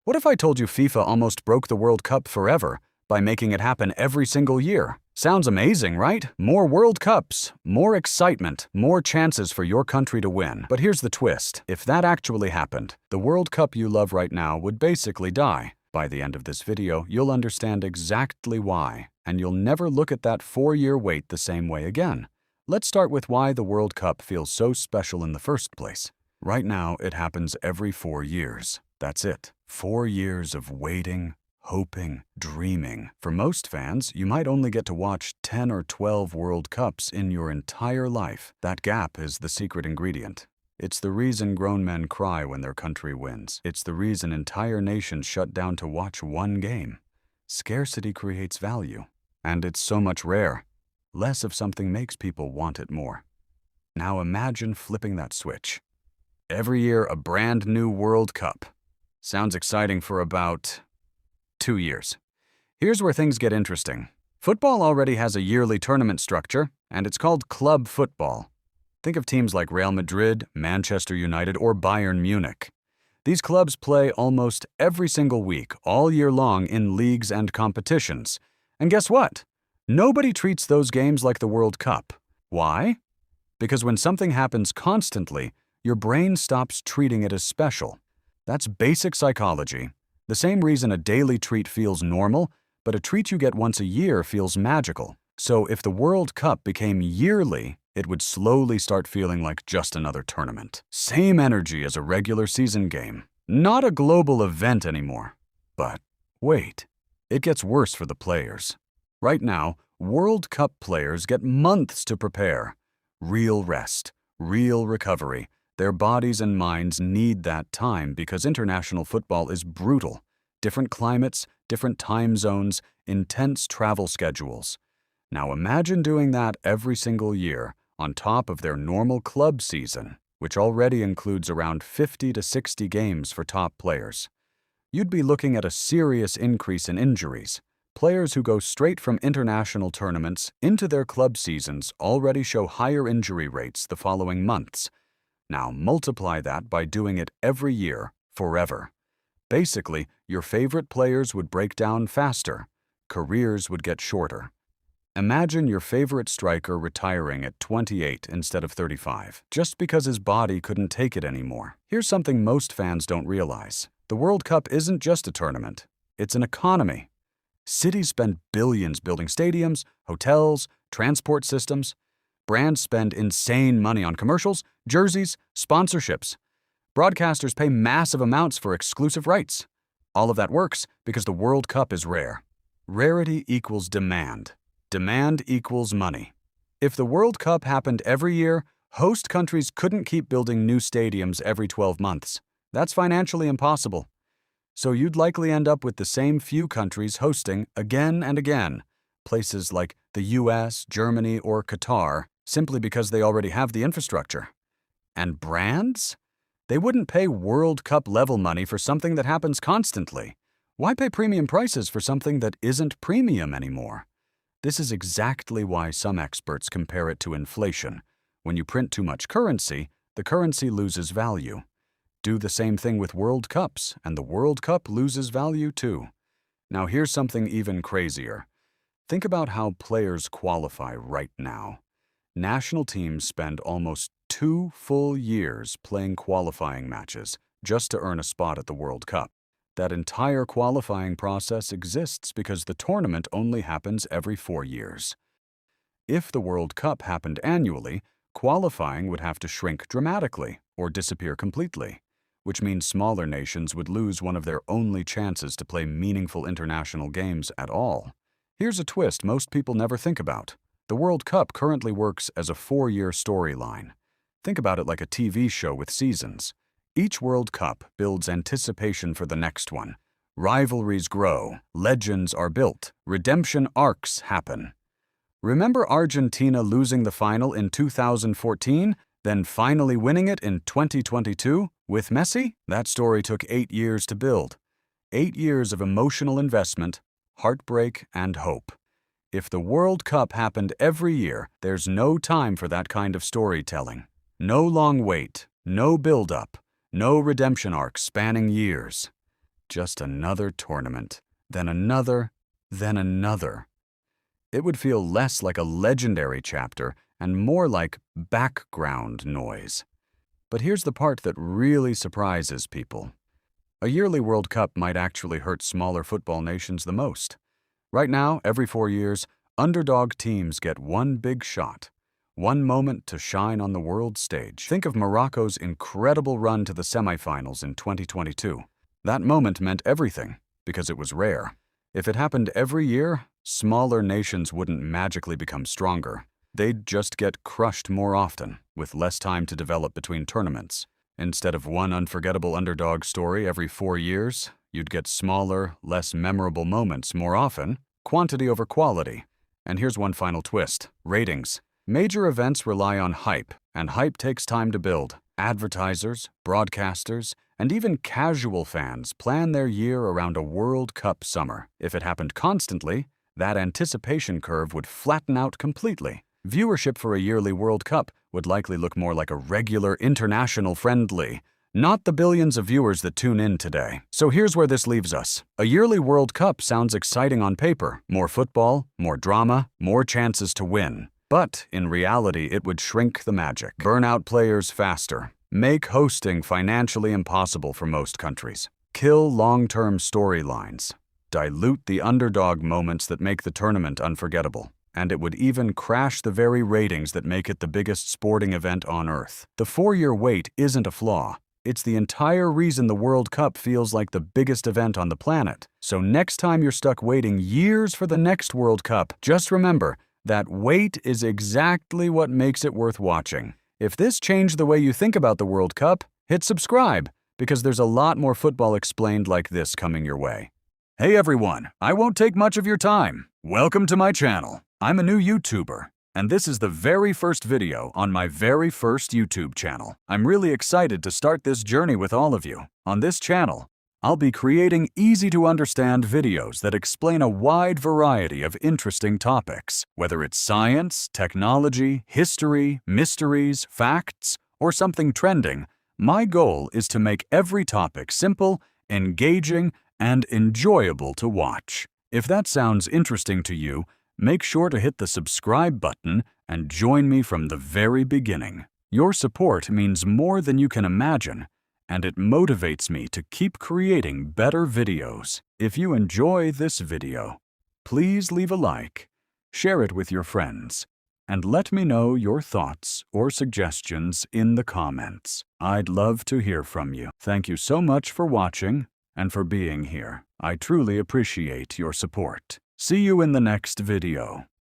What if I told you FIFA almost broke the World Cup forever by making it happen every single year? Sounds amazing, right? More World Cups, more excitement, more chances for your country to win. But here's the twist. If that actually happened, the World Cup you love right now would basically die. By the end of this video, you'll understand exactly why, and you'll never look at that 4-year wait the same way again. Let's start with why the World Cup feels so special in the first place. Right now, it happens every 4 years. That's it. 4 years of waiting, hoping, dreaming. For most fans, you might only get to watch 10 or 12 World Cups in your entire life. That gap is the secret ingredient. It's the reason grown men cry when their country wins. It's the reason entire nations shut down to watch one game. Scarcity creates value, and it's so much rare. Less of something makes people want it more. Now imagine flipping that switch. Every year, a brand new World Cup. Sounds exciting for about 2 years. Here's where things get interesting. Football already has a yearly tournament structure, and it's called club football. Think of teams like Real Madrid, Manchester United, or Bayern Munich. These clubs play almost every single week, all year long in leagues and competitions. And guess what? Nobody treats those games like the World Cup. Why? Because when something happens constantly, your brain stops treating it as special. That's basic psychology. The same reason a daily treat feels normal, but a treat you get once a year feels magical. So if the World Cup became yearly, it would slowly start feeling like just another tournament. Same energy as a regular season game. Not a global event anymore. But wait, it gets worse for the players. Right now, World Cup players get months to prepare. Real rest, real recovery. Their bodies and minds need that time because international football is brutal. Different climates, different time zones, intense travel schedules. Now imagine doing that every single year on top of their normal club season, which already includes around 50 to 60 games for top players. You'd be looking at a serious increase in injuries. Players who go straight from international tournaments into their club seasons already show higher injury rates the following months. Now multiply that by doing it every year, forever. Basically, your favorite players would break down faster. Careers would get shorter. Imagine your favorite striker retiring at 28 instead of 35, just because his body couldn't take it anymore. Here's something most fans don't realize. The World Cup isn't just a tournament. It's an economy. Cities spend billions building stadiums, hotels, transport systems. Brands spend insane money on commercials, jerseys, sponsorships. Broadcasters pay massive amounts for exclusive rights. All of that works because the World Cup is rare. Rarity equals demand. Demand equals money. If the World Cup happened every year, host countries couldn't keep building new stadiums every 12 months. That's financially impossible. So you'd likely end up with the same few countries hosting again and again, places like the US, Germany, or Qatar, simply because they already have the infrastructure. And brands? They wouldn't pay World Cup level money for something that happens constantly. Why pay premium prices for something that isn't premium anymore? This is exactly why some experts compare it to inflation. When you print too much currency, the currency loses value. Do the same thing with World Cups, and the World Cup loses value too. Now here's something even crazier. Think about how players qualify right now. National teams spend almost 2 full years playing qualifying matches just to earn a spot at the World Cup. That entire qualifying process exists because the tournament only happens every 4 years. If the World Cup happened annually, qualifying would have to shrink dramatically or disappear completely, which means smaller nations would lose one of their only chances to play meaningful international games at all. Here's a twist most people never think about. The World Cup currently works as a 4-year storyline. Think about it like a TV show with seasons. Each World Cup builds anticipation for the next one. Rivalries grow, legends are built, redemption arcs happen. Remember Argentina losing the final in 2014, then finally winning it in 2022 with Messi? That story took 8 years to build. 8 years of emotional investment, heartbreak, and hope. If the World Cup happened every year, there's no time for that kind of storytelling. No long wait, no build-up. No redemption arc spanning years. Just another tournament, then another, then another. It would feel less like a legendary chapter and more like background noise. But here's the part that really surprises people. A yearly World Cup might actually hurt smaller football nations the most. Right now, every 4 years, underdog teams get one big shot, one moment to shine on the world stage. Think of Morocco's incredible run to the semifinals in 2022. That moment meant everything, because it was rare. If it happened every year, smaller nations wouldn't magically become stronger. They'd just get crushed more often, with less time to develop between tournaments. Instead of one unforgettable underdog story every 4 years, you'd get smaller, less memorable moments more often, quantity over quality. And here's one final twist: ratings. Major events rely on hype, and hype takes time to build. Advertisers, broadcasters, and even casual fans plan their year around a World Cup summer. If it happened constantly, that anticipation curve would flatten out completely. Viewership for a yearly World Cup would likely look more like a regular international friendly, not the billions of viewers that tune in today. So here's where this leaves us. A yearly World Cup sounds exciting on paper. More football, more drama, more chances to win. But in reality, it would shrink the magic, burn out players faster, make hosting financially impossible for most countries, kill long-term storylines, dilute the underdog moments that make the tournament unforgettable, and it would even crash the very ratings that make it the biggest sporting event on Earth. The 4-year wait isn't a flaw. It's the entire reason the World Cup feels like the biggest event on the planet. So next time you're stuck waiting years for the next World Cup, just remember that wait is exactly what makes it worth watching. If this changed the way you think about the World Cup, hit subscribe, because there's a lot more football explained like this coming your way. Hey everyone, I won't take much of your time. Welcome to my channel. I'm a new YouTuber, and this is the very first video on my very first YouTube channel. I'm really excited to start this journey with all of you. On this channel, I'll be creating easy-to-understand videos that explain a wide variety of interesting topics, whether it's science, technology, history, mysteries, facts, or something trending. My goal is to make every topic simple, engaging, and enjoyable to watch. If that sounds interesting to you, make sure to hit the subscribe button and join me from the very beginning. Your support means more than you can imagine, and it motivates me to keep creating better videos. If you enjoy this video, please leave a like, share it with your friends, and let me know your thoughts or suggestions in the comments. I'd love to hear from you. Thank you so much for watching and for being here. I truly appreciate your support. See you in the next video.